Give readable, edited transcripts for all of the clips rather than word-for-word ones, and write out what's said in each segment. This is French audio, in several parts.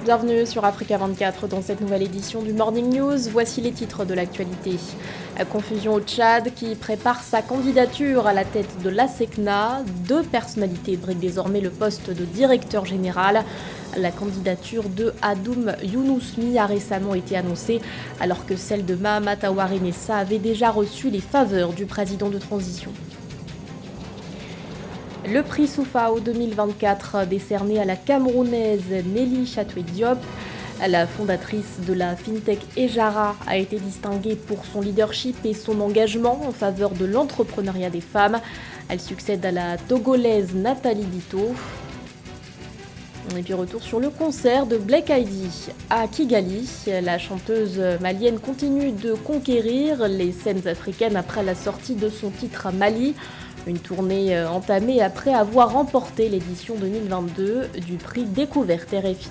Bienvenue sur Africa 24 dans cette nouvelle édition du Morning News. Voici les titres de l'actualité. Confusion au Tchad qui prépare sa candidature à la tête de l'ASECNA. 2 personnalités briguent désormais le poste de directeur général. La candidature de Hadoum Younous-Mi a récemment été annoncée alors que celle de Mahamat Awari Nessa avait déjà reçu les faveurs du président de transition. Le prix Soufao 2024 décerné à la Camerounaise Nelly Chatoué Diop. La fondatrice de la FinTech Ejara a été distinguée pour son leadership et son engagement en faveur de l'entrepreneuriat des femmes. Elle succède à la Togolaise Nathalie Dito. Et puis retour sur le concert de Black ID à Kigali. La chanteuse malienne continue de conquérir les scènes africaines après la sortie de son titre Mali. Une tournée entamée après avoir remporté l'édition 2022 du prix Découverte RFI.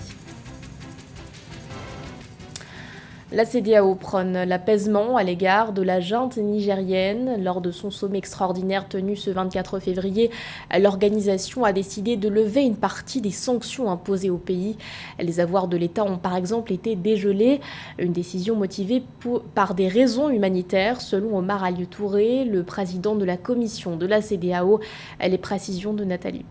La CEDEAO prône l'apaisement à l'égard de la junte nigérienne. Lors de son sommet extraordinaire tenu ce 24 février, l'organisation a décidé de lever une partie des sanctions imposées au pays. Les avoirs de l'État ont par exemple été dégelés, une décision motivée par des raisons humanitaires, selon Omar Alieu Touré, le président de la commission de la CEDEAO. Les précisions de Nathalie.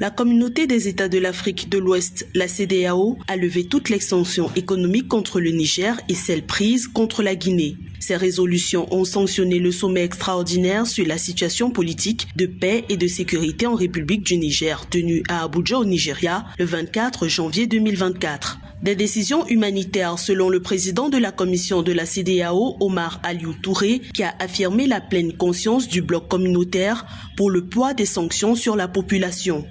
La communauté des États de l'Afrique de l'Ouest, la CEDEAO, a levé toutes les sanctions économiques contre le Niger et celles prises contre la Guinée. Ces résolutions ont sanctionné le sommet extraordinaire sur la situation politique, de paix et de sécurité en République du Niger, tenu à Abuja au Nigeria le 24 janvier 2024. Des décisions humanitaires selon le président de la commission de la CEDEAO, Omar Alieu Touré, qui a affirmé la pleine conscience du bloc communautaire pour le poids des sanctions sur la population.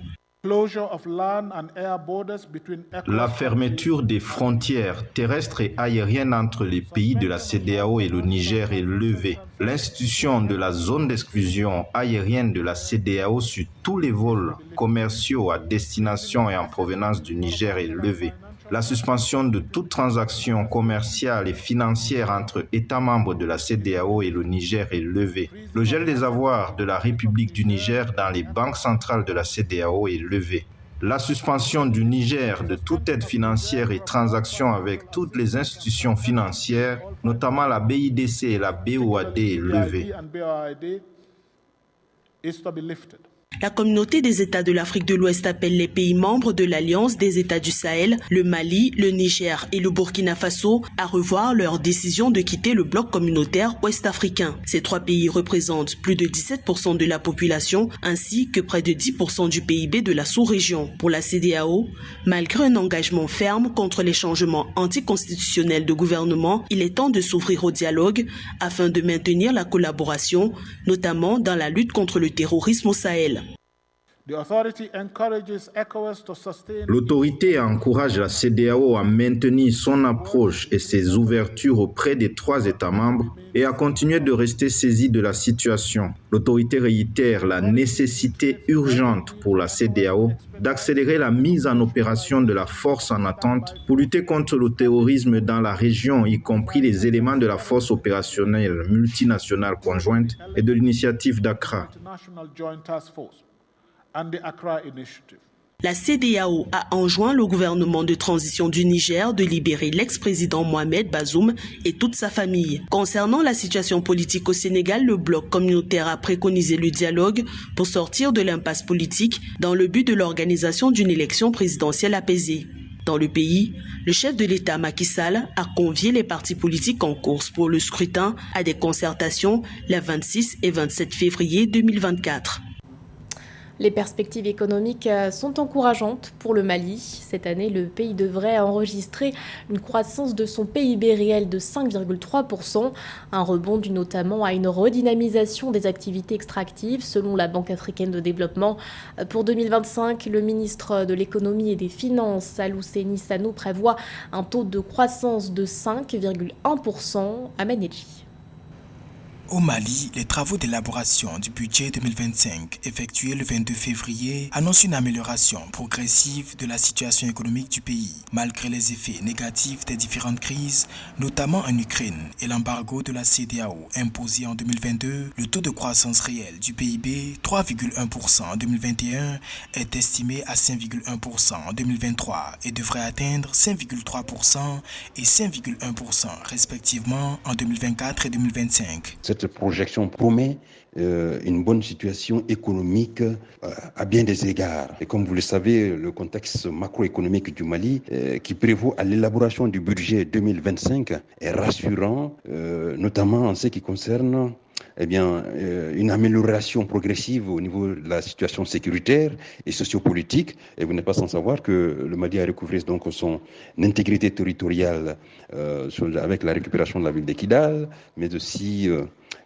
La fermeture des frontières terrestres et aériennes entre les pays de la CEDEAO et le Niger est levée. L'institution de la zone d'exclusion aérienne de la CEDEAO sur tous les vols commerciaux à destination et en provenance du Niger est levée. La suspension de toute transaction commerciale et financière entre États membres de la CEDEAO et le Niger est levée. Le gel des avoirs de la République du Niger dans les banques centrales de la CEDEAO est levé. La suspension du Niger de toute aide financière et transactions avec toutes les institutions financières, notamment la BIDC et la BOAD, est levée. La communauté des États de l'Afrique de l'Ouest appelle les pays membres de l'Alliance des États du Sahel, le Mali, le Niger et le Burkina Faso à revoir leur décision de quitter le bloc communautaire ouest-africain. Ces 3 pays représentent plus de 17% de la population ainsi que près de 10% du PIB de la sous-région. Pour la CEDEAO, malgré un engagement ferme contre les changements anticonstitutionnels de gouvernement, il est temps de s'ouvrir au dialogue afin de maintenir la collaboration, notamment dans la lutte contre le terrorisme au Sahel. L'autorité encourage la CEDEAO à maintenir son approche et ses ouvertures auprès des 3 États membres et à continuer de rester saisie de la situation. L'autorité réitère la nécessité urgente pour la CEDEAO d'accélérer la mise en opération de la force en attente pour lutter contre le terrorisme dans la région, y compris les éléments de la force opérationnelle multinationale conjointe et de l'initiative d'Accra. La CEDEAO a enjoint le gouvernement de transition du Niger de libérer l'ex-président Mohamed Bazoum et toute sa famille. Concernant la situation politique au Sénégal, le bloc communautaire a préconisé le dialogue pour sortir de l'impasse politique dans le but de l'organisation d'une élection présidentielle apaisée. Dans le pays, le chef de l'État Macky Sall a convié les partis politiques en course pour le scrutin à des concertations les 26 et 27 février 2024. Les perspectives économiques sont encourageantes pour le Mali. Cette année, le pays devrait enregistrer une croissance de son PIB réel de 5,3%, un rebond dû notamment à une redynamisation des activités extractives, selon la Banque africaine de développement. Pour 2025, le ministre de l'économie et des finances, Salou Seni Sano, prévoit un taux de croissance de 5,1% à Manéji. Au Mali, les travaux d'élaboration du budget 2025 effectués le 22 février annoncent une amélioration progressive de la situation économique du pays, malgré les effets négatifs des différentes crises, notamment en Ukraine et l'embargo de la CEDEAO imposé en 2022. Le taux de croissance réel du PIB, 3,1% en 2021, est estimé à 5,1% en 2023 et devrait atteindre 5,3% et 5,1% respectivement en 2024 et 2025. Cette projection promet une bonne situation économique à bien des égards. Et comme vous le savez, le contexte macroéconomique du Mali qui prévaut à l'élaboration du budget 2025 est rassurant, notamment en ce qui concerne une amélioration progressive au niveau de la situation sécuritaire et sociopolitique. Et vous n'êtes pas sans savoir que le Mali a recouvré donc son intégrité territoriale avec la récupération de la ville de Kidal, mais aussi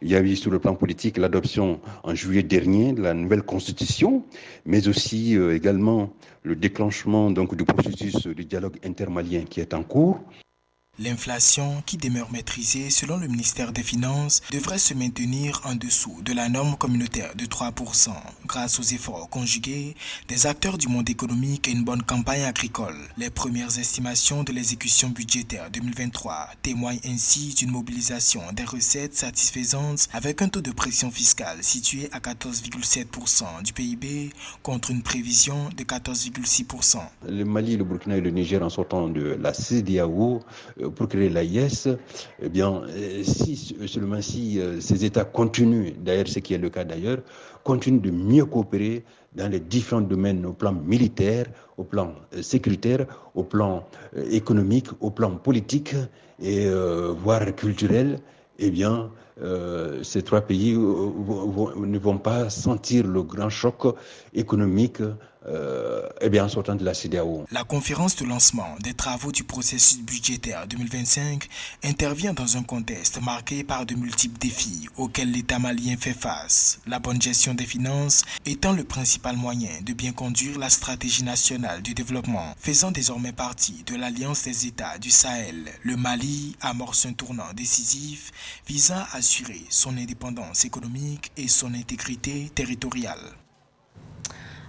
il y a eu sur le plan politique l'adoption en juillet dernier de la nouvelle constitution, mais aussi également le déclenchement donc du processus du dialogue intermalien qui est en cours. L'inflation, qui demeure maîtrisée selon le ministère des Finances, devrait se maintenir en dessous de la norme communautaire de 3% grâce aux efforts conjugués des acteurs du monde économique et une bonne campagne agricole. Les premières estimations de l'exécution budgétaire 2023 témoignent ainsi d'une mobilisation des recettes satisfaisantes avec un taux de pression fiscale situé à 14,7% du PIB contre une prévision de 14,6%. Le Mali, le Burkina et le Niger en sortant de la CEDEAO pour créer l'AIS, seulement si ces États continuent, d'ailleurs ce qui est le cas d'ailleurs, continuent de mieux coopérer dans les différents domaines au plan militaire, au plan sécuritaire, au plan économique, au plan politique et voire culturel, ces trois pays ne vont pas sentir le grand choc économique en sortant de la CEDEAO. La conférence de lancement des travaux du processus budgétaire 2025 intervient dans un contexte marqué par de multiples défis auxquels l'État malien fait face. La bonne gestion des finances étant le principal moyen de bien conduire la stratégie nationale du développement, faisant désormais partie de l'Alliance des États du Sahel. Le Mali amorce un tournant décisif visant à assurer son indépendance économique et son intégrité territoriale.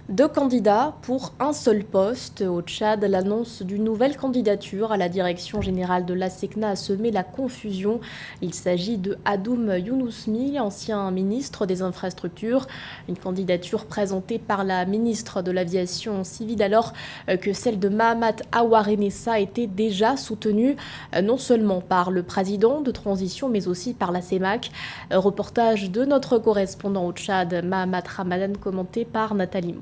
2 candidats pour un seul poste. Au Tchad, l'annonce d'une nouvelle candidature à la direction générale de la SECNA a semé la confusion. Il s'agit de Hadoum Younous-Mi, ancien ministre des Infrastructures. Une candidature présentée par la ministre de l'Aviation civile alors que celle de Mahamat Aouaré-Nessa était déjà soutenue non seulement par le président de transition mais aussi par la CEMAC. Reportage de notre correspondant au Tchad, Mahamat Ramadan, commenté par Nathalie Mo.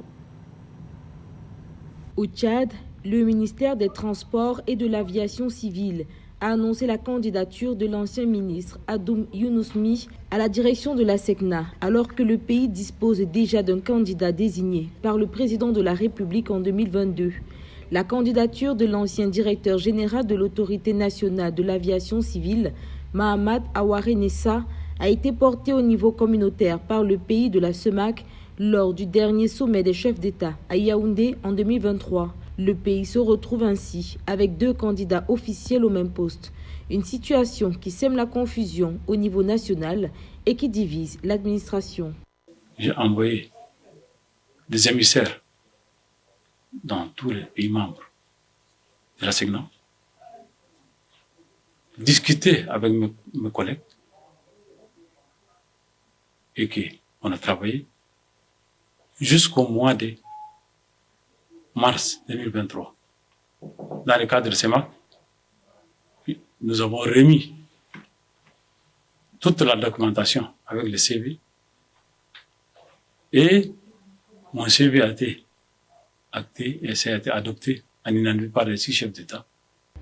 Au Tchad, le ministère des Transports et de l'Aviation civile a annoncé la candidature de l'ancien ministre Hadoum Younous-Mi à la direction de la SECNA, alors que le pays dispose déjà d'un candidat désigné par le président de la République en 2022. La candidature de l'ancien directeur général de l'Autorité nationale de l'aviation civile, Mahamat Aouaré-Nessa, a été portée au niveau communautaire par le pays de la CEMAC lors du dernier sommet des chefs d'État à Yaoundé en 2023. Le pays se retrouve ainsi avec 2 candidats officiels au même poste. Une situation qui sème la confusion au niveau national et qui divise l'administration. J'ai envoyé des émissaires dans tous les pays membres de la SECNA, discuter avec mes collègues et qu'on a travaillé jusqu'au mois de mars 2023. Dans le cadre de CEMAC, nous avons remis toute la documentation avec le CV et mon CV a été acté et ça a été adopté à l'unanimité par les 6 chefs d'État.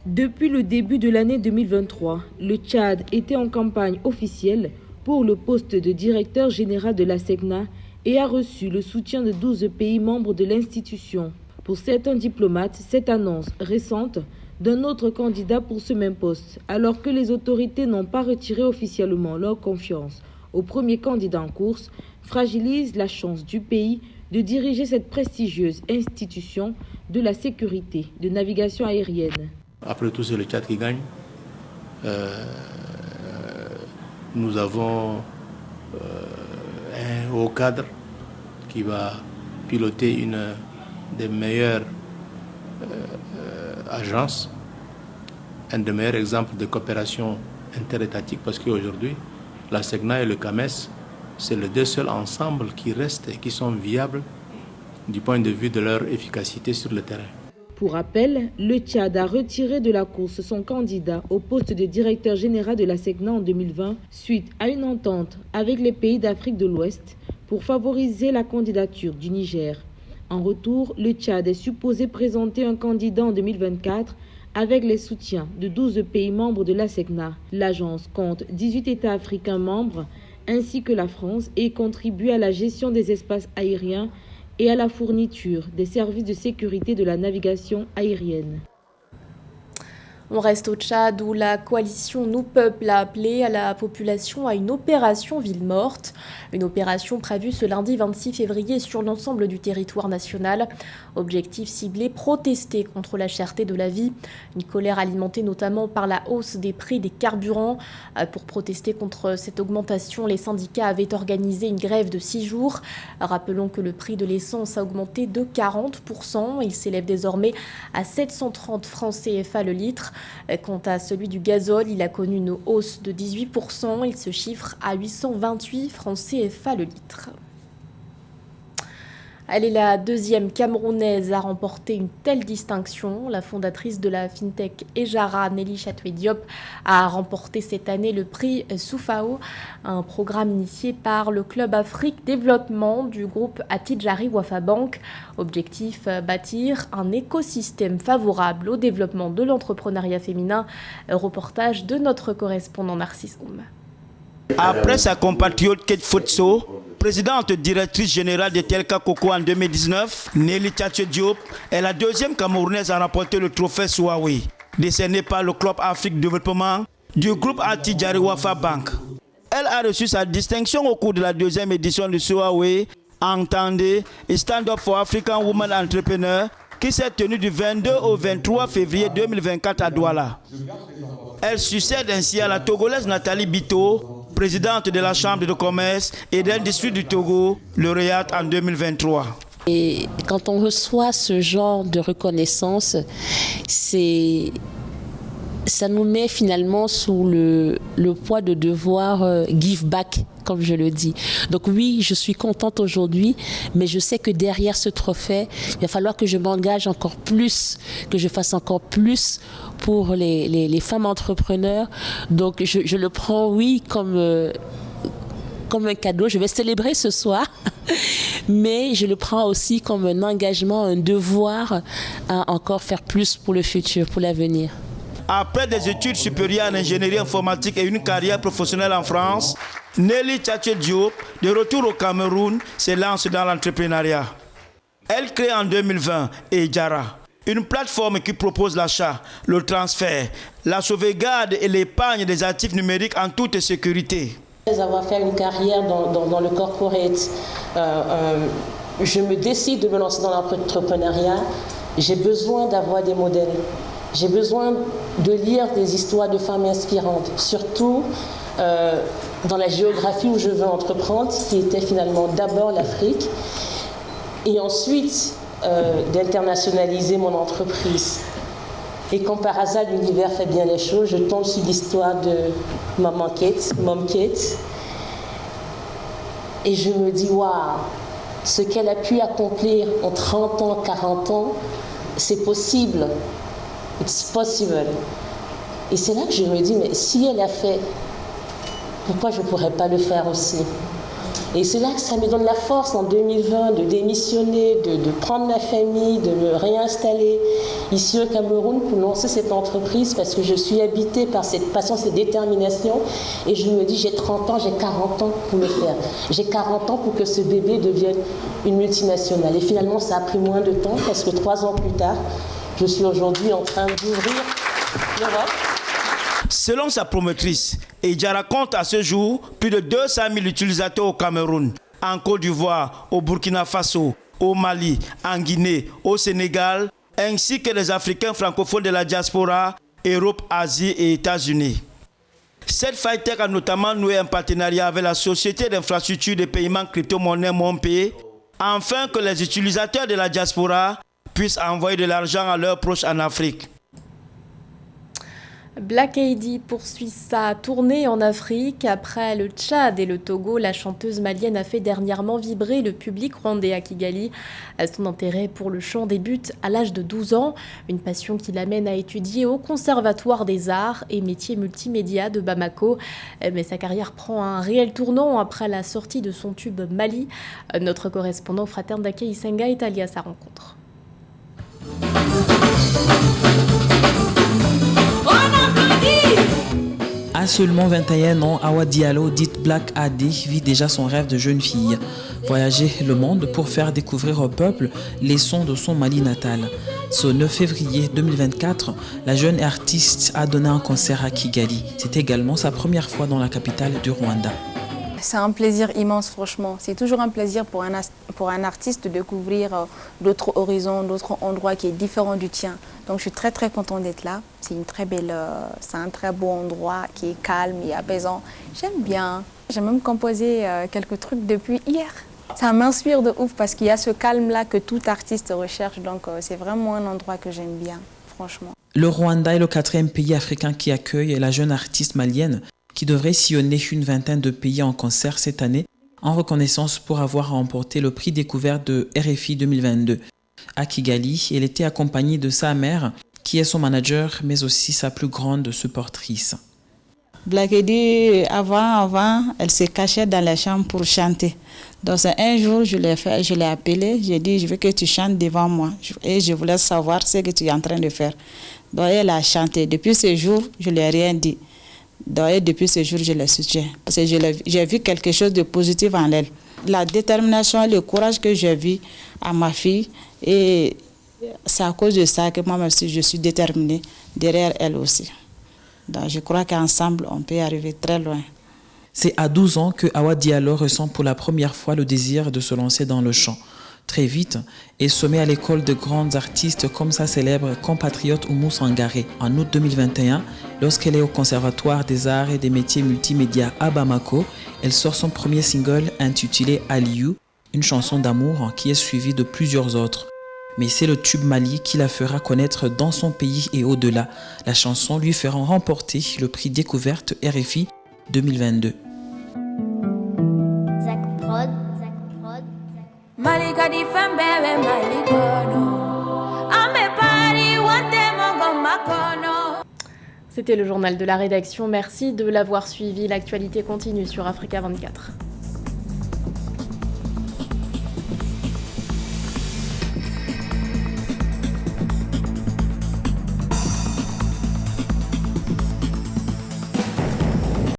Depuis le début de l'année 2023, le Tchad était en campagne officielle pour le poste de directeur général de la SECNA et a reçu le soutien de 12 pays membres de l'institution. Pour certains diplomates, cette annonce récente d'un autre candidat pour ce même poste, alors que les autorités n'ont pas retiré officiellement leur confiance au premier candidat en course, fragilise la chance du pays de diriger cette prestigieuse institution de la sécurité de navigation aérienne. Après tout, c'est le Tchad qui gagne. Nous avons un haut cadre qui va piloter une des meilleures agences, un des meilleurs exemples de coopération interétatique, parce qu'aujourd'hui, la SECNA et le CAMES, c'est les deux seuls ensembles qui restent et qui sont viables du point de vue de leur efficacité sur le terrain. Pour rappel, le Tchad a retiré de la course son candidat au poste de directeur général de la SECNA en 2020 suite à une entente avec les pays d'Afrique de l'Ouest pour favoriser la candidature du Niger. En retour, le Tchad est supposé présenter un candidat en 2024 avec les soutiens de 12 pays membres de la SECNA. L'agence compte 18 États africains membres ainsi que la France et contribue à la gestion des espaces aériens et à la fourniture des services de sécurité de la navigation aérienne. On reste au Tchad où la coalition Nous Peuple a appelé à la population à une opération ville morte. Une opération prévue ce lundi 26 février sur l'ensemble du territoire national. Objectif ciblé, protester contre la cherté de la vie. Une colère alimentée notamment par la hausse des prix des carburants. Pour protester contre cette augmentation, les syndicats avaient organisé une grève de 6 jours. Rappelons que le prix de l'essence a augmenté de 40%. Il s'élève désormais à 730 francs CFA le litre. Quant à celui du gazole, il a connu une hausse de 18%. Il se chiffre à 828 francs CFA le litre. Elle est la deuxième Camerounaise à remporter une telle distinction. La fondatrice de la FinTech Ejara, Nelly Chatoué-Diop, a remporté cette année le prix Soufao, un programme initié par le Club Afrique Développement du groupe Attijari Wafa Bank. Objectif, bâtir un écosystème favorable au développement de l'entrepreneuriat féminin. Reportage de notre correspondant Narcisse Oum. Après sa compatriote Kate Futso, présidente directrice générale de Telka Coco en 2019, Nelly Chatoué-Diop est la deuxième Camerounaise à remporter le trophée Souawe, décerné par le Club Afrique Développement du groupe Attijari Wafa Bank. Elle a reçu sa distinction au cours de la deuxième édition du Souawe, entendez Stand Up for African Women Entrepreneurs, qui s'est tenue du 22 au 23 février 2024 à Douala. Elle succède ainsi à la Togolaise Nathalie Bito, présidente de la Chambre de commerce et d'industrie du Togo, lauréate en 2023. Et quand on reçoit ce genre de reconnaissance, ça nous met finalement sous le poids de devoir give back, comme je le dis. Donc oui, je suis contente aujourd'hui, mais je sais que derrière ce trophée, il va falloir que je m'engage encore plus, que je fasse encore plus pour les femmes entrepreneurs. Donc je le prends, oui, comme un cadeau. Je vais célébrer ce soir, mais je le prends aussi comme un engagement, un devoir à encore faire plus pour le futur, pour l'avenir. Après des études supérieures en ingénierie informatique et une carrière professionnelle en France, Nelly Chatoué-Diop, de retour au Cameroun, se lance dans l'entrepreneuriat. Elle crée en 2020 Ejara, une plateforme qui propose l'achat, le transfert, la sauvegarde et l'épargne des actifs numériques en toute sécurité. Après avoir fait une carrière dans le corporate, je me décide de me lancer dans l'entrepreneuriat. J'ai besoin d'avoir des modèles. J'ai besoin de lire des histoires de femmes inspirantes, surtout dans la géographie où je veux entreprendre, qui était finalement d'abord l'Afrique, et ensuite d'internationaliser mon entreprise. Et comme par hasard, l'univers fait bien les choses, je tombe sur l'histoire de Mom Kate, et je me dis, waouh, ce qu'elle a pu accomplir en 30 ans, 40 ans, c'est possible. It's possible. Et c'est là que je me dis, mais si elle a fait, pourquoi je ne pourrais pas le faire aussi? Et c'est là que ça me donne la force en 2020 de démissionner, de prendre ma famille, de me réinstaller ici au Cameroun pour lancer cette entreprise parce que je suis habitée par cette passion, cette détermination. Et je me dis, j'ai 30 ans, j'ai 40 ans pour le faire. J'ai 40 ans pour que ce bébé devienne une multinationale. Et finalement, ça a pris moins de temps parce que 3 ans plus tard, je suis aujourd'hui en train d'ouvrir l'Europe. Selon sa promotrice, Ejara compte à ce jour plus de 200 000 utilisateurs au Cameroun, en Côte d'Ivoire, au Burkina Faso, au Mali, en Guinée, au Sénégal, ainsi que les Africains francophones de la diaspora, Europe, Asie et États-Unis. Cette Fintech a notamment noué un partenariat avec la société d'infrastructure de paiement crypto-monnaie MonPay, afin que les utilisateurs de la diaspora puissent envoyer de l'argent à leurs proches en Afrique. Black Eyed poursuit sa tournée en Afrique. Après le Tchad et le Togo, la chanteuse malienne a fait dernièrement vibrer le public rwandais à Kigali. Son intérêt pour le chant débute à l'âge de 12 ans, une passion qui l'amène à étudier au Conservatoire des Arts et Métiers Multimédia de Bamako. Mais sa carrière prend un réel tournant après la sortie de son tube Mali. Notre correspondant Fraterne Dake Isenga est allé à sa rencontre. À seulement 21 ans, Awa Diallo, dite Black Eyed, vit déjà son rêve de jeune fille. Voyager le monde pour faire découvrir au peuple les sons de son Mali natal. Ce 9 février 2024, la jeune artiste a donné un concert à Kigali. C'est également sa première fois dans la capitale du Rwanda. C'est un plaisir immense, franchement. C'est toujours un plaisir pour un artiste de découvrir d'autres horizons, d'autres endroits qui est différent du tien. Donc je suis très très contente d'être là. C'est un très beau endroit qui est calme et apaisant. J'aime bien. J'ai même composé quelques trucs depuis hier. Ça m'inspire de ouf parce qu'il y a ce calme-là que tout artiste recherche. Donc c'est vraiment un endroit que j'aime bien, franchement. Le Rwanda est le 4e pays africain qui accueille la jeune artiste malienne qui devrait sillonner une vingtaine de pays en concert cette année en reconnaissance pour avoir remporté le prix découverte de RFI 2022. À Kigali, elle était accompagnée de sa mère, qui est son manager, mais aussi sa plus grande supportrice. Black Eyed, avant, elle se cachait dans la chambre pour chanter. Donc un jour, je l'ai appelée, j'ai dit, je veux que tu chantes devant moi. Et je voulais savoir ce que tu es en train de faire. Donc elle a chanté. Depuis ce jour, je ne lui ai rien dit. Donc, depuis ce jour, je la soutiens. Parce que j'ai vu quelque chose de positif en elle. La détermination, le courage que j'ai vu à ma fille, et c'est à cause de ça que moi aussi, je suis déterminée derrière elle aussi. Donc, je crois qu'ensemble, on peut arriver très loin. C'est à 12 ans que Awa Diallo ressent pour la première fois le désir de se lancer dans le chant. Très vite, elle se met à l'école de grands artistes comme sa célèbre compatriote Oumou Sangaré. En août 2021, lorsqu'elle est au Conservatoire des Arts et des Métiers Multimédia à Bamako, elle sort son premier single intitulé Aliou, une chanson d'amour qui est suivie de plusieurs autres. Mais c'est le tube Mali qui la fera connaître dans son pays et au-delà. La chanson lui fera remporter le prix découverte RFI 2022. C'était le journal de la rédaction. Merci de l'avoir suivi. L'actualité continue sur Africa 24.